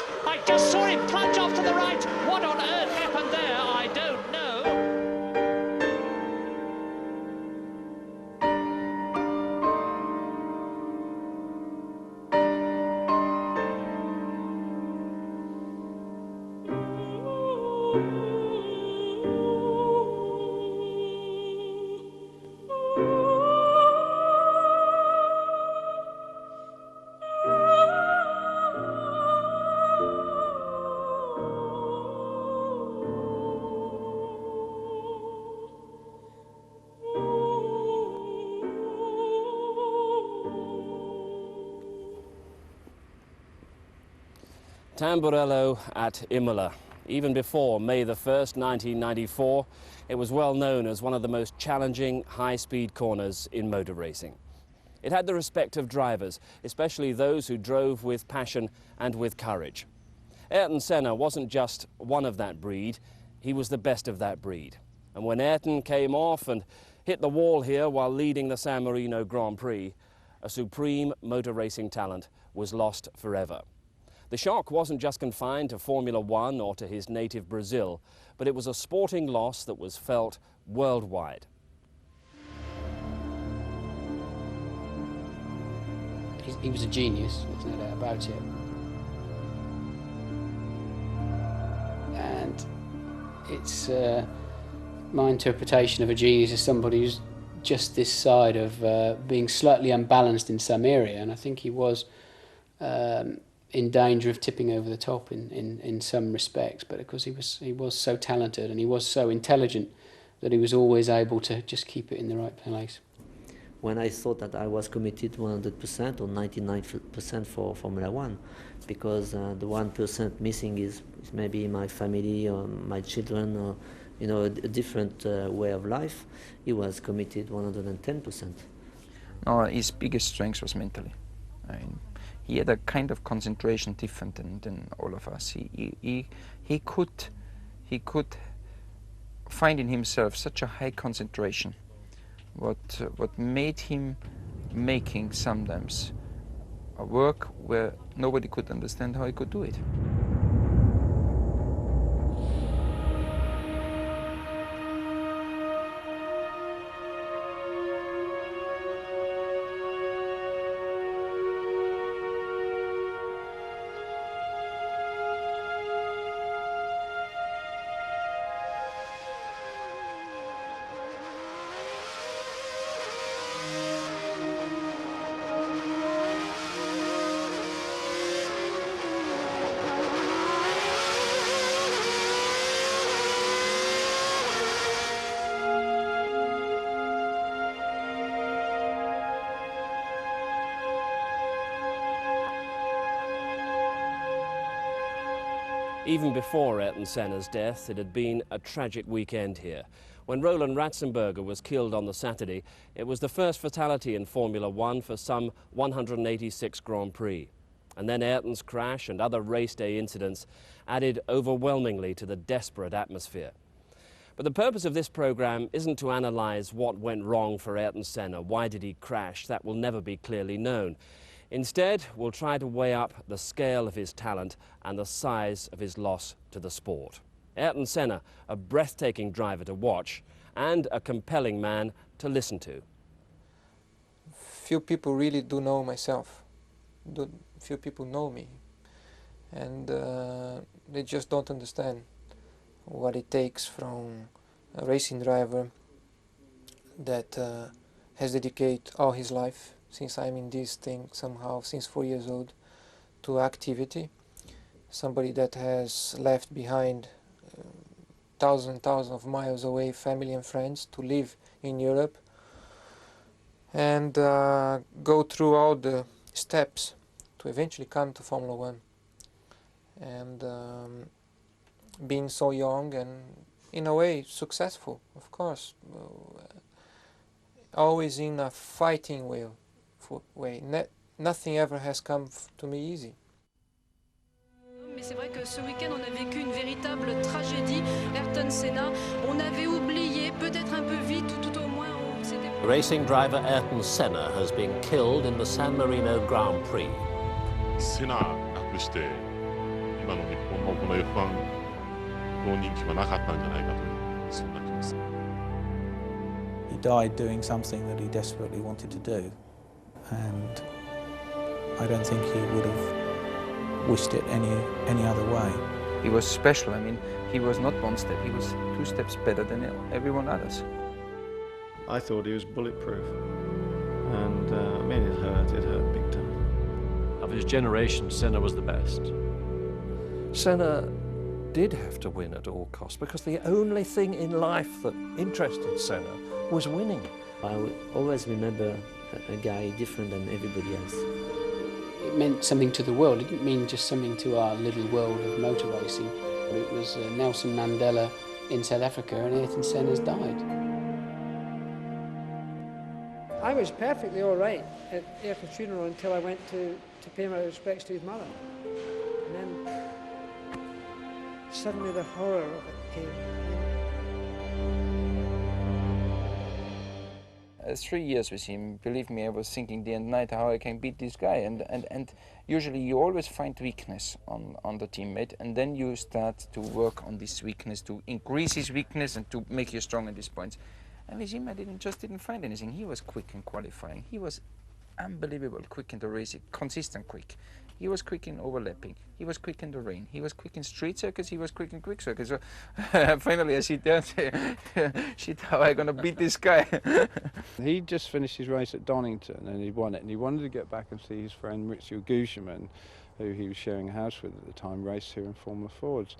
Yes, I just saw him plunge off to the right. What on earth happened there? I don't know. Tamburello at Imola. Even before May the 1st, 1994, it was well known as one of the most challenging high-speed corners in motor racing. It had the respect of drivers, especially those who drove with passion and with courage. Ayrton Senna wasn't just one of that breed, he was the best of that breed. And when Ayrton came off and hit the wall here while leading the San Marino Grand Prix, a supreme motor racing talent was lost forever. The shock wasn't just confined to Formula One or to his native Brazil, but it was a sporting loss that was felt worldwide. He was a genius, there's no doubt about it. And it's my interpretation of a genius as somebody who's just this side of being slightly unbalanced in some area, and I think he was in danger of tipping over the top in some respects, but because he was so talented and he was so intelligent that he was always able to just keep it in the right place. When I thought that I was committed 100% or 99% for Formula One, because the 1% missing is maybe my family or my children or a different way of life, he was committed 110%. No, his biggest strength was mentally. He had a kind of concentration different than all of us. He could find in himself such a high concentration, what made him making sometimes a work where nobody could understand how he could do it. Even before Ayrton Senna's death, it had been a tragic weekend here. When Roland Ratzenberger was killed on the Saturday, it was the first fatality in Formula One for some 186 Grand Prix. And then Ayrton's crash and other race day incidents added overwhelmingly to the desperate atmosphere. But the purpose of this program isn't to analyze what went wrong for Ayrton Senna. Why did he crash? That will never be clearly known. Instead, we'll try to weigh up the scale of his talent and the size of his loss to the sport. Ayrton Senna, a breathtaking driver to watch and a compelling man to listen to. Few people really do know myself. Few people know me. And they just don't understand what it takes from a racing driver that has dedicated all his life, since I'm in this thing somehow, since 4 years old, to activity. Somebody that has left behind thousands and thousands of miles away, family and friends, to live in Europe and go through all the steps to eventually come to Formula One. And being so young and, in a way, successful, of course, always in a fighting way. Nothing ever has come to me easy. Mais c'est vrai que ce week-end, on a vécu une véritable tragédie. Ayrton Senna, on avait oublié, peut-être un peu vite, tout au moins on s'était... Racing driver Ayrton Senna has been killed in the San Marino Grand Prix. Senna a queste 今の日本のこの F1 の人気はなかったんじゃないかという、そんな気がする。He died doing something that he desperately wanted to do, and I don't think he would have wished it any other way. He was special. I mean, he was not one step, he was 2 steps better than everyone else. I thought he was bulletproof, and I mean, it hurt big time. Of his generation, Senna was the best. Senna did have to win at all costs, because the only thing in life that interested Senna was winning. I will always remember a guy different than everybody else. It meant something to the world. It didn't mean just something to our little world of motor racing. It was Nelson Mandela in South Africa, and Ayrton Senna's died. I was perfectly all right at Ayrton's funeral until I went to pay my respects to his mother. And then suddenly the horror of it came. 3 years with him, believe me, I was thinking day and night how I can beat this guy. And usually you always find weakness on the teammate, and then you start to work on this weakness, to increase his weakness and to make you strong at these points. And with him, I just didn't find anything. He was quick in qualifying. He was unbelievable quick in the racing, consistent quick. He was quick in overlapping. He was quick in the rain. He was quick in street circuits. He was quick in quick circuits. So finally, I sit there and say, shit, how am I going to beat this guy? He just finished his race at Donington and he won it. And he wanted to get back and see his friend Richard Gugelmin, who he was sharing a house with at the time, race here in Formula Fords.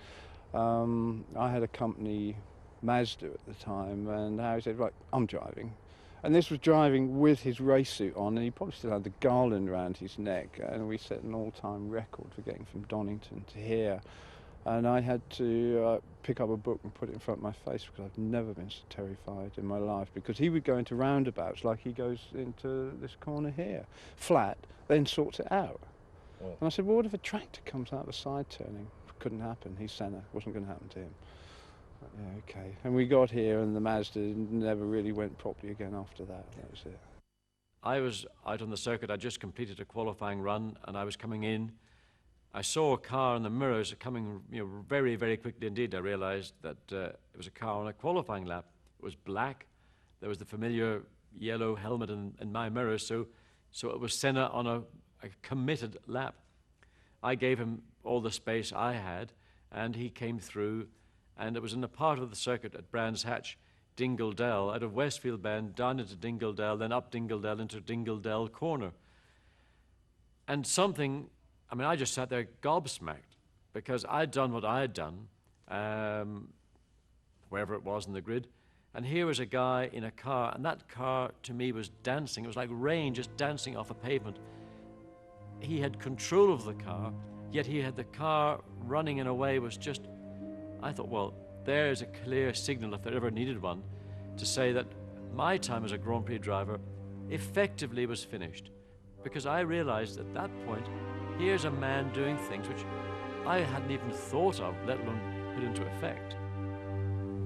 I had a company, Mazda at the time, and Harry said, right, I'm driving. And this was driving with his race suit on, and he probably still had the garland around his neck, and we set an all-time record for getting from Donington to here. And I had to pick up a book and put it in front of my face, because I've never been so terrified in my life, because he would go into roundabouts like he goes into this corner here, flat, then sorts it out. Yeah. And I said, well, what if a tractor comes out of a side turning? Couldn't happen. He's Senna. Wasn't going to happen to him. Yeah, okay. And we got here, and the Mazda never really went properly again after that. That was it. I was out on the circuit. I just completed a qualifying run, and I was coming in. I saw a car in the mirrors coming, very, very quickly indeed. I realized that it was a car on a qualifying lap. It was black. There was the familiar yellow helmet in my mirrors, so it was Senna on a committed lap. I gave him all the space I had, and he came through. And it was in a part of the circuit at Brands Hatch, Dingledell, out of Westfield Bend, down into Dingledell, then up Dingledell into Dingledell Corner. And something, I mean, I just sat there gobsmacked, because I'd done what I had done, wherever it was in the grid, and here was a guy in a car, and that car, to me, was dancing. It was like rain just dancing off a pavement. He had control of the car, yet he had the car running in a way was just... I thought, well, there's a clear signal, if there ever needed one, to say that my time as a Grand Prix driver effectively was finished. Because I realized at that point, here's a man doing things which I hadn't even thought of, let alone put into effect.